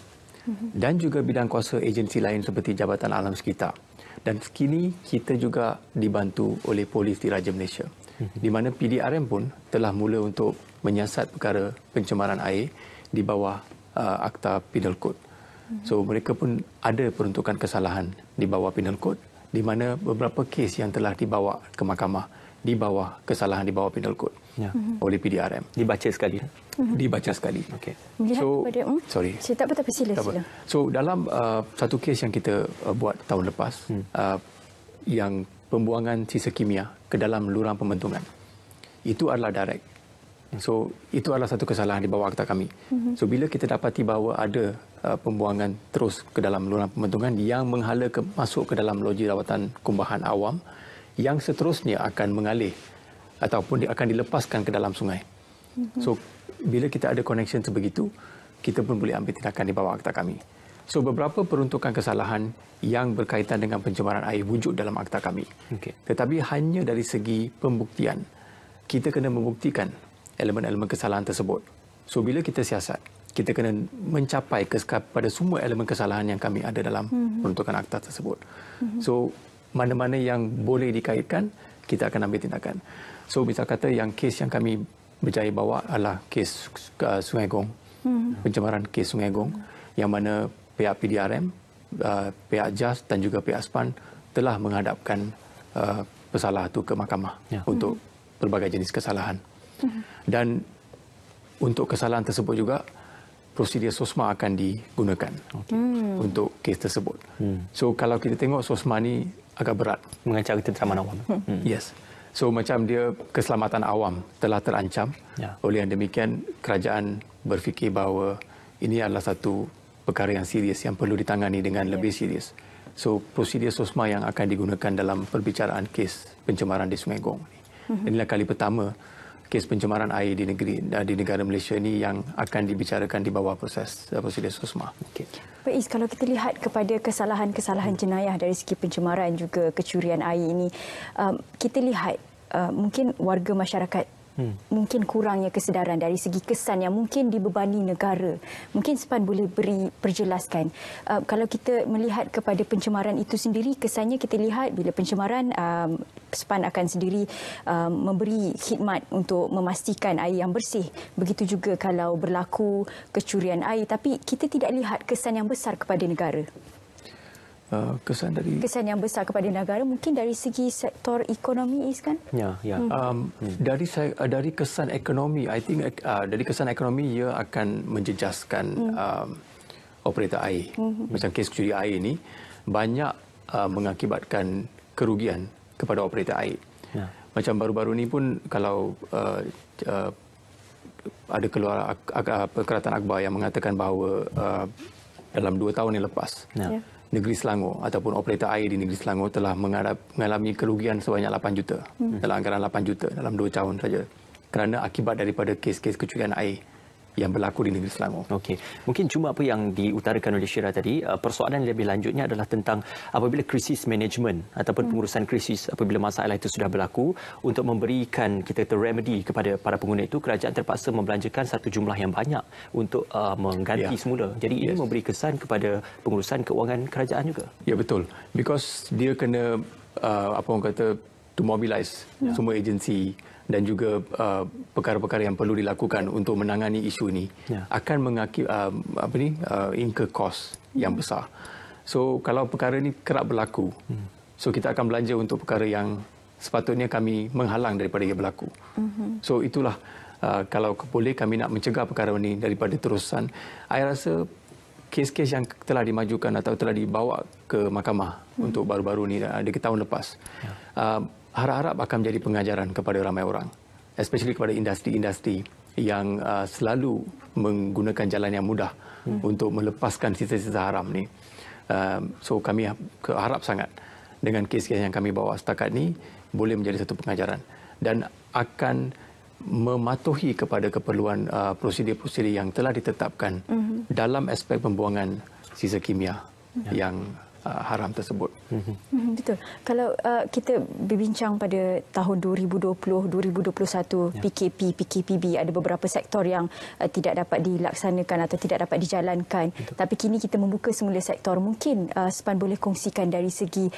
Dan juga bidang kuasa agensi lain seperti Jabatan Alam Sekitar. Dan kini kita juga dibantu oleh Polis Diraja Malaysia, di mana PDRM pun telah mula untuk menyiasat perkara pencemaran air di bawah Akta Penal Code. So mereka pun ada peruntukan kesalahan di bawah Penal Code, di mana beberapa kes yang telah dibawa ke mahkamah di bawah kesalahan di bawah Penal Code oleh PDRM. Dibaca sekali. Dibaca sekali. Okay. Melihat kepada sorry. Saya tak apa, sila. So dalam satu kes yang kita buat tahun lepas, yang pembuangan sisa kimia ke dalam lurang pembentungan, itu adalah direct. So itu adalah satu kesalahan di bawah akta kami. So bila kita dapati bahawa ada pembuangan terus ke dalam lurang pembentungan yang menghala masuk ke dalam loji rawatan kumbahan awam, yang seterusnya akan mengalih ataupun akan dilepaskan ke dalam sungai. So bila kita ada connection sebegitu, kita pun boleh ambil tindakan di bawah akta kami. So beberapa peruntukan kesalahan yang berkaitan dengan pencemaran air wujud dalam akta kami. Tetapi hanya dari segi pembuktian, kita kena membuktikan elemen-elemen kesalahan tersebut. So bila kita siasat, kita kena mencapai pada semua elemen kesalahan yang kami ada dalam peruntukan akta tersebut. So mana-mana yang boleh dikaitkan, kita akan ambil tindakan. So misal kata yang kes yang kami berjaya bawa adalah kes Sungai Gong, pencemaran kes Sungai Gong, yang mana pihak PDRM, pihak JAS dan juga pihak SPAN telah menghadapkan pesalah itu ke mahkamah untuk pelbagai jenis kesalahan. Dan untuk kesalahan tersebut juga, prosedur SOSMA akan digunakan untuk kes tersebut. So kalau kita tengok SOSMA ni agak berat. Mengancam ketenteraman awam. Yes. So macam dia keselamatan awam telah terancam. Oleh yang demikian, kerajaan berfikir bahawa ini adalah satu perkara yang serius yang perlu ditangani dengan lebih serius. So prosedur SOSMA yang akan digunakan dalam perbicaraan kes pencemaran di Sungai Gong. Inilah kali pertama kes pencemaran air di negara Malaysia ini yang akan dibicarakan di bawah prosedur SOSMA. Pak Is, kalau kita lihat kepada kesalahan-kesalahan jenayah dari segi pencemaran juga kecurian air ini, kita lihat mungkin warga masyarakat mungkin kurangnya kesedaran dari segi kesan yang mungkin dibebani negara. Mungkin SPAN boleh beri perjelaskan. Kalau kita melihat kepada pencemaran itu sendiri, kesannya kita lihat bila pencemaran, SPAN akan sendiri memberi khidmat untuk memastikan air yang bersih. Begitu juga kalau berlaku kecurian air, tapi kita tidak lihat kesan yang besar kepada negara. Kesan yang besar kepada negara mungkin dari segi sektor ekonomi, Is, kan? Dari kesan ekonomi, I think dari kesan ekonomi ia akan menjejaskan operator air. Macam kes curi air ini banyak mengakibatkan kerugian kepada operator air. Macam baru-baru ni pun kalau ada keluar perkataan akhbar yang mengatakan bahawa dalam 2 tahun yang lepas, negeri Selangor ataupun operator air di negeri Selangor telah mengalami kerugian sebanyak 8 juta, dalam anggaran 8 juta dalam 2 tahun saja, kerana akibat daripada kes-kes kecurian air yang berlaku di negeri Selangor. Okey, mungkin cuma apa yang diutarakan oleh Syira tadi, persoalan lebih lanjutnya adalah tentang apabila krisis manajemen ataupun pengurusan krisis apabila masalah itu sudah berlaku, untuk memberikan kita remedy kepada para pengguna itu, kerajaan terpaksa membelanjakan satu jumlah yang banyak untuk mengganti semula. Jadi ini memberi kesan kepada pengurusan keuangan kerajaan juga. Ya, betul. Because dia kena apa orang kata, to mobilize semua agensi dan juga perkara-perkara yang perlu dilakukan untuk menangani isu ini akan incur cost yang besar. So kalau perkara ini kerap berlaku, so kita akan belanja untuk perkara yang sepatutnya kami menghalang daripada ia berlaku. So itulah kalau boleh kami nak mencegah perkara ini daripada terusan. Saya rasa kes-kes yang telah dimajukan atau telah dibawa ke mahkamah untuk baru-baru ini di tahun lepas, harap-harap akan menjadi pengajaran kepada ramai orang, especially kepada industri-industri yang selalu menggunakan jalan yang mudah untuk melepaskan sisa-sisa haram ni. So kami harap sangat dengan kes-kes yang kami bawa setakat ni boleh menjadi satu pengajaran dan akan mematuhi kepada keperluan prosedur-prosedur yang telah ditetapkan dalam aspek pembuangan sisa kimia yang haram tersebut. Betul. Kalau kita berbincang pada tahun 2020-2021, PKP, PKPB, ada beberapa sektor yang tidak dapat dilaksanakan atau tidak dapat dijalankan. Betul. Tapi kini kita membuka semula sektor. Mungkin Span boleh kongsikan dari segi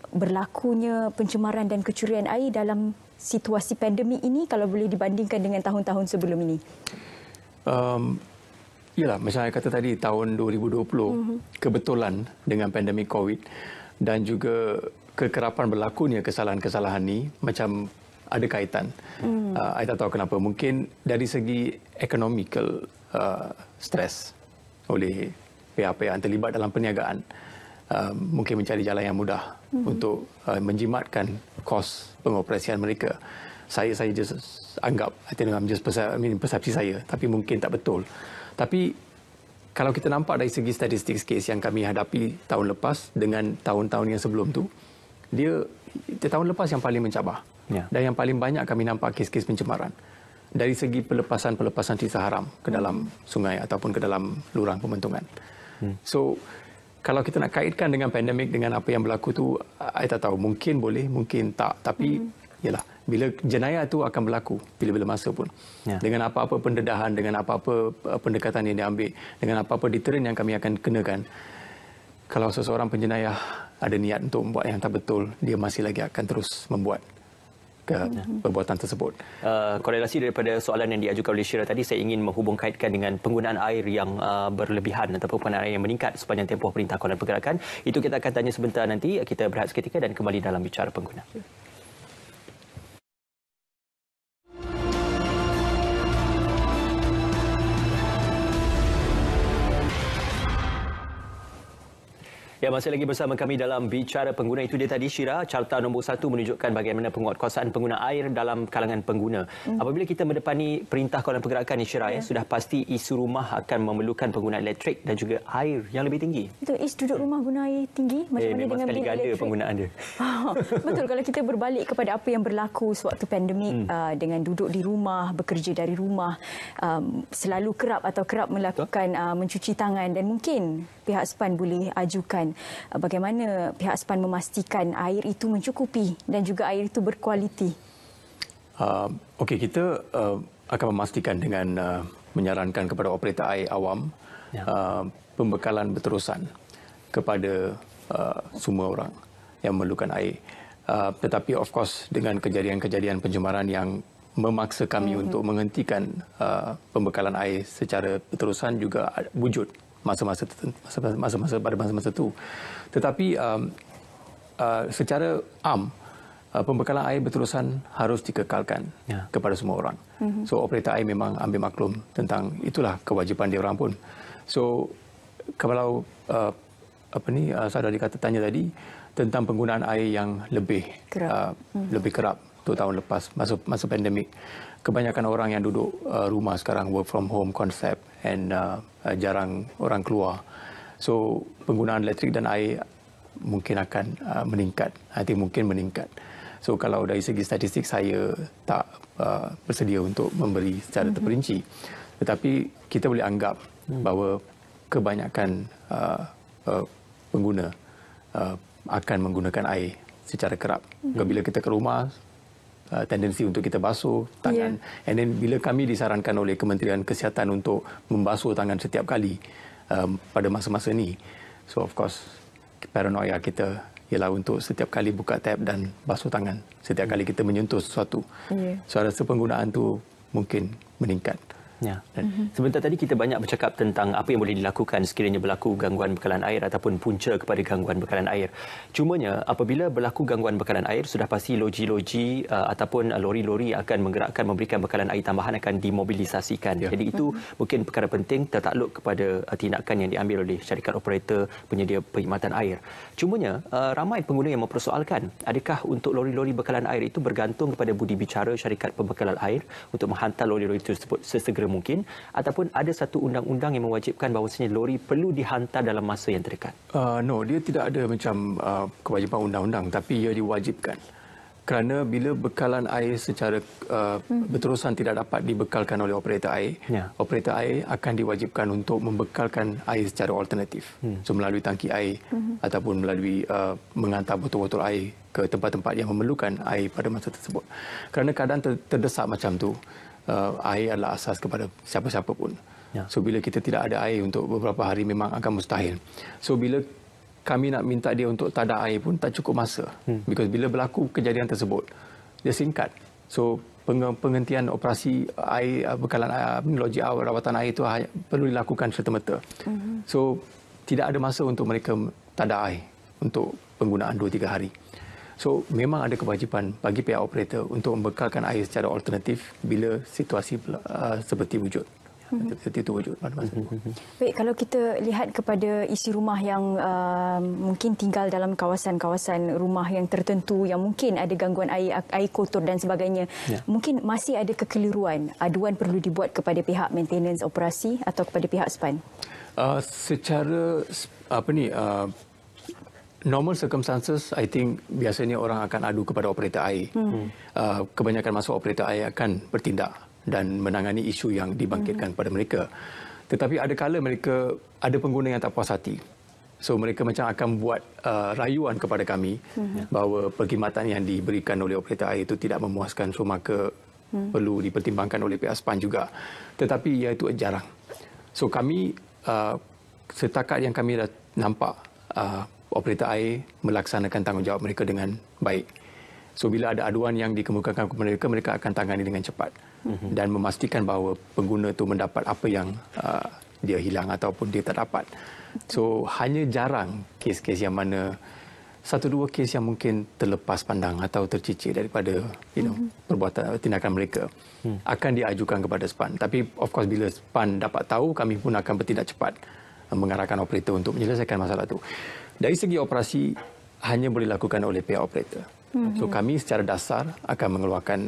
berlakunya pencemaran dan kecurian air dalam situasi pandemik ini kalau boleh dibandingkan dengan tahun-tahun sebelum ini. Yalah, macam saya kata tadi, tahun 2020 kebetulan dengan pandemik COVID dan juga kekerapan berlakunya kesalahan-kesalahan ni macam ada kaitan. Saya tak tahu kenapa. Mungkin dari segi economical stress oleh pihak-pihak yang terlibat dalam perniagaan, mungkin mencari jalan yang mudah untuk menjimatkan kos pengoperasian mereka. Saya just anggap, persepsi saya, tapi mungkin tak betul. Tapi kalau kita nampak dari segi statistik kes yang kami hadapi tahun lepas dengan tahun-tahun yang sebelum tu, dia tahun lepas yang paling mencabar. Dan yang paling banyak kami nampak kes-kes pencemaran dari segi pelepasan sisa haram ke dalam sungai ataupun ke dalam lurang pembentungan. So kalau kita nak kaitkan dengan pandemik dengan apa yang berlaku tu, saya tak tahu, mungkin boleh, mungkin tak. Tapi yalah, bila jenayah itu akan berlaku bila-bila masa pun. Dengan apa-apa pendedahan, dengan apa-apa pendekatan yang diambil, dengan apa-apa deterren yang kami akan kenakan, kalau seseorang penjenayah ada niat untuk membuat yang tak betul, dia masih lagi akan terus membuat perbuatan tersebut. Korelasi daripada soalan yang diajukan oleh Syira tadi, saya ingin menghubung kaitkan dengan penggunaan air yang berlebihan ataupun penggunaan air yang meningkat sepanjang tempoh Perintah Kawalan Pergerakan. Itu kita akan tanya sebentar nanti. Kita berehat seketika dan kembali dalam Bicara Pengguna. Ya, masih lagi bersama kami dalam Bicara Pengguna. Itu dia tadi, Syira, carta nombor 1 menunjukkan bagaimana penguatkuasaan pengguna air dalam kalangan pengguna. Apabila kita mendepani Perintah Kawalan Pergerakan ni, Syira, sudah pasti isu rumah akan memerlukan penggunaan elektrik dan juga air yang lebih tinggi. Betul, duduk rumah guna air tinggi. Macam mana dengan bil elektrik? Penggunaan dia. Betul, kalau kita berbalik kepada apa yang berlaku sewaktu pandemik, dengan duduk di rumah, bekerja dari rumah, selalu kerap melakukan mencuci tangan, dan mungkin pihak SPAN boleh ajukan bagaimana pihak SPAN memastikan air itu mencukupi dan juga air itu berkualiti. Okey, kita akan memastikan dengan menyarankan kepada operator air awam pembekalan berterusan kepada semua orang yang memerlukan air. Tetapi of course dengan kejadian-kejadian pencemaran yang memaksa kami untuk menghentikan pembekalan air secara berterusan juga wujud masa-masa pada masa-masa itu. Tetapi secara pembekalan air berterusan harus dikekalkan kepada semua orang. So operator air memang ambil maklum tentang itulah kewajipan dia orang pun. So kalau saudara tanya tadi tentang penggunaan air yang lebih kerap, untuk tahun lepas masa pandemik. Kebanyakan orang yang duduk rumah sekarang work from home konsep and jarang orang keluar. So penggunaan elektrik dan air mungkin akan meningkat. Mungkin meningkat. So kalau dari segi statistik saya tak bersedia untuk memberi secara terperinci. Tetapi kita boleh anggap bahawa kebanyakan pengguna akan menggunakan air secara kerap. Bila kita ke rumah, tendensi untuk kita basuh tangan. And then bila kami disarankan oleh Kementerian Kesihatan untuk membasuh tangan setiap kali pada masa-masa ni, so of course paranoia kita ialah untuk setiap kali buka tab dan basuh tangan setiap kali kita menyentuh sesuatu. So rasa penggunaan tu mungkin meningkat. Ya. Sebentar tadi kita banyak bercakap tentang apa yang boleh dilakukan sekiranya berlaku gangguan bekalan air ataupun punca kepada gangguan bekalan air. Cumanya apabila berlaku gangguan bekalan air, sudah pasti loji-loji ataupun lori-lori akan menggerakkan memberikan bekalan air tambahan akan dimobilisasikan. Jadi itu mungkin perkara penting tertakluk kepada tindakan yang diambil oleh syarikat operator penyedia perkhidmatan air. Cumanya ramai pengguna yang mempersoalkan, adakah untuk lori-lori bekalan air itu bergantung kepada budi bicara syarikat pembekalan air untuk menghantar lori-lori tersebut sesegera mungkin, ataupun ada satu undang-undang yang mewajibkan bahawasanya lori perlu dihantar dalam masa yang terdekat? No, dia tidak ada macam kewajipan undang-undang, tapi ia diwajibkan. Kerana bila bekalan air secara berterusan tidak dapat dibekalkan oleh operator air, operator air akan diwajibkan untuk membekalkan air secara alternatif. So melalui tangki air ataupun melalui menghantar botol-botol air ke tempat-tempat yang memerlukan air pada masa tersebut. Kerana keadaan terdesak macam tu, air adalah asas kepada siapa-siapa pun. So bila kita tidak ada air untuk beberapa hari memang akan mustahil. So bila kami nak minta dia untuk tak ada air pun tak cukup masa. Because bila berlaku kejadian tersebut, dia singkat. So penghentian operasi air, bekalan air, loji rawatan air itu perlu dilakukan serta-merta. So tidak ada masa untuk mereka tak ada air untuk penggunaan 2-3 hari. So memang ada kewajipan bagi pihak operator untuk membekalkan air secara alternatif bila situasi seperti wujud. Seperti itu wujud pada masa itu. Baik, kalau kita lihat kepada isi rumah yang mungkin tinggal dalam kawasan-kawasan rumah yang tertentu yang mungkin ada gangguan air kotor dan sebagainya, mungkin masih ada kekeliruan. Aduan perlu dibuat kepada pihak maintenance operasi atau kepada pihak SPAN? Secara normal circumstances, I think biasanya orang akan adu kepada operator air. Kebanyakan masa operator air akan bertindak dan menangani isu yang dibangkitkan kepada mereka. Tetapi ada kala mereka ada pengguna yang tak puas hati. So mereka macam akan buat rayuan kepada kami bahawa perkhidmatan yang diberikan oleh operator air itu tidak memuaskan. So maka perlu dipertimbangkan oleh pihak SPAN juga. Tetapi ia itu jarang. So kami setakat yang kami dah nampak operator air melaksanakan tanggungjawab mereka dengan baik. So bila ada aduan yang dikemukakan kepada mereka, mereka akan tangani dengan cepat dan memastikan bahawa pengguna itu mendapat apa yang dia hilang ataupun dia tak dapat. So hanya jarang kes-kes yang mana 1-2 kes yang mungkin terlepas pandang atau tercicir daripada perbuatan tindakan mereka akan diajukan kepada SPAN. Tapi of course bila SPAN dapat tahu, kami pun akan bertindak cepat mengarahkan operator untuk menyelesaikan masalah itu. Dari segi operasi, hanya boleh dilakukan oleh pihak operator. So kami secara dasar akan mengeluarkan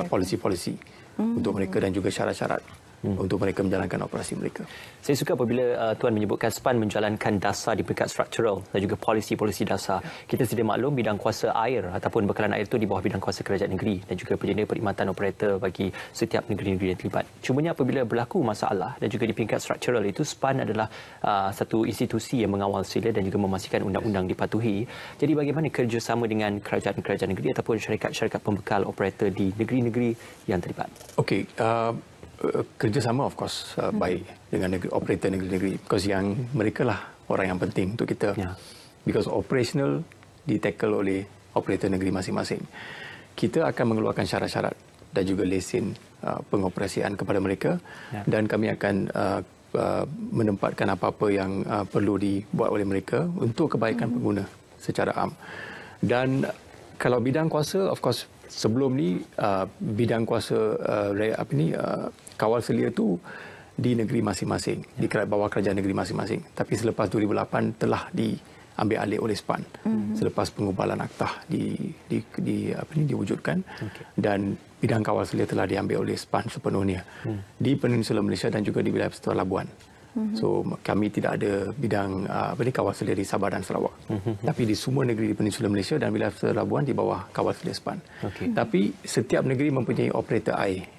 polisi-polisi untuk mereka dan juga syarat-syarat untuk mereka menjalankan operasi mereka. Saya suka apabila Tuan menyebutkan SPAN menjalankan dasar di peringkat struktural dan juga polisi-polisi dasar. Kita sedia maklum bidang kuasa air ataupun bekalan air itu di bawah bidang kuasa kerajaan negeri dan juga penyedia perkhidmatan operator bagi setiap negeri-negeri yang terlibat. Cumanya apabila berlaku masalah dan juga di peringkat struktural itu, SPAN adalah satu institusi yang mengawal sila dan juga memastikan undang-undang dipatuhi. Jadi bagaimana kerjasama dengan kerajaan-kerajaan negeri ataupun syarikat-syarikat pembekal operator di negeri-negeri yang terlibat? Okey, kerjasama of course baik dengan operator negeri-negeri, because yang mereka lah orang yang penting untuk kita, because operational ditackle oleh operator negeri masing-masing. Kita akan mengeluarkan syarat-syarat dan juga lesen pengoperasian kepada mereka dan kami akan menempatkan apa-apa yang perlu dibuat oleh mereka untuk kebaikan pengguna secara am. Dan kalau bidang kuasa, of course sebelum ni bidang kuasa kawal selia tu di negeri masing-masing, di bawah kerajaan negeri masing-masing. Tapi selepas 2008 telah diambil alih oleh SPAN selepas pengubalan aktah diwujudkan dan bidang kawal selia telah diambil oleh SPAN sepenuhnya di Peninsula Malaysia dan juga di wilayah Persatuan Labuan. So kami tidak ada bidang kawal selia di Sabah dan Sarawak. Tapi di semua negeri di Peninsula Malaysia dan wilayah Persatuan Labuan di bawah kawal selia SPAN. Tapi setiap negeri mempunyai operator air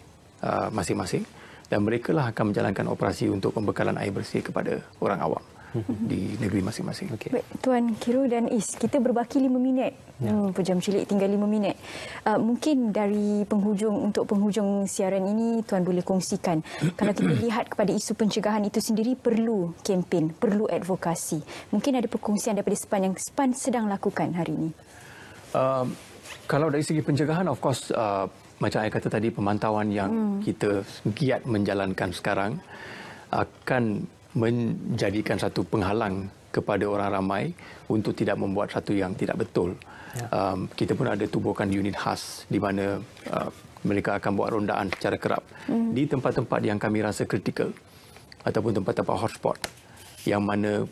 masing-masing dan mereka lah akan menjalankan operasi untuk pembekalan air bersih kepada orang awam di negeri masing-masing. Baik, Tuan Kiro dan Is, kita berbaki 5 minit. Pejam cilik tinggal 5 minit. Mungkin dari untuk penghujung siaran ini, Tuan boleh kongsikan. Kalau kita lihat kepada isu pencegahan itu sendiri, perlu kempen, perlu advokasi. Mungkin ada perkongsian daripada SPAN yang SPAN sedang lakukan hari ini. Kalau dari segi pencegahan, of course, macam saya kata tadi, pemantauan yang kita giat menjalankan sekarang akan menjadikan satu penghalang kepada orang ramai untuk tidak membuat satu yang tidak betul. Kita pun ada tubuhkan unit khas di mana mereka akan buat rondaan secara kerap di tempat-tempat yang kami rasa kritikal ataupun tempat-tempat hotspot yang mana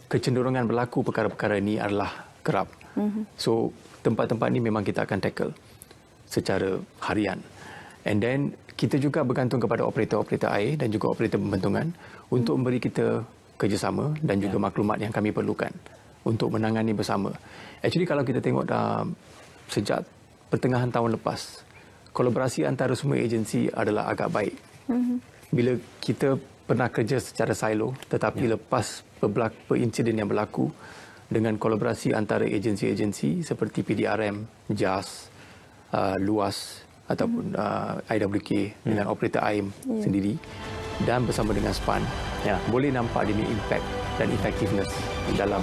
kecenderungan berlaku perkara-perkara ini adalah kerap. So, tempat-tempat ini memang kita akan tackle secara harian. And then kita juga bergantung kepada operator-operator air dan juga operator pembentungan untuk memberi kita kerjasama dan juga maklumat yang kami perlukan untuk menangani bersama. Actually kalau kita tengok sejak pertengahan tahun lepas, kolaborasi antara semua agensi adalah agak baik. Bila kita pernah kerja secara silo, tetapi lepas insiden yang berlaku dengan kolaborasi antara agensi-agensi seperti PDRM, JAS, LUAS ataupun IWK dengan operator AIM sendiri dan bersama dengan SPAN, boleh nampak dia impact dan effectiveness dalam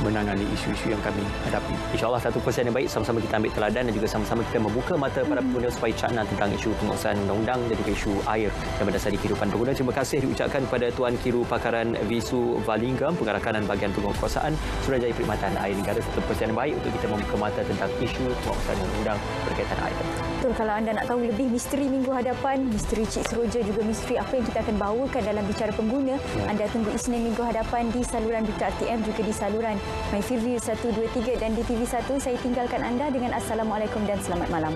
menangani isu-isu yang kami hadapi. InsyaAllah satu persen yang baik, sama-sama kita ambil teladan dan juga sama-sama kita membuka mata para pengguna supaya cakna tentang isu penguasaan undang-undang dan juga isu air yang mendasari kehidupan pengguna. Terima kasih diucapkan kepada Tuan Kiro Pakaran Visu Valinggam, Pengarakanan Bahagian Penguasaan Suruhanjaya Perkhidmatan Air Negara. Satu persen yang baik untuk kita membuka mata tentang isu penguasaan undang-undang berkaitan air. Betul, kalau anda nak tahu lebih misteri minggu hadapan, misteri Cik Seroja, juga misteri apa yang kita akan bawakan dalam Bicara Pengguna, anda tunggu Isnin minggu hadapan di saluran Berita RTM, juga di saluran MyFeedView 1, 2, 3 dan di TV1. Saya tinggalkan anda dengan Assalamualaikum dan selamat malam.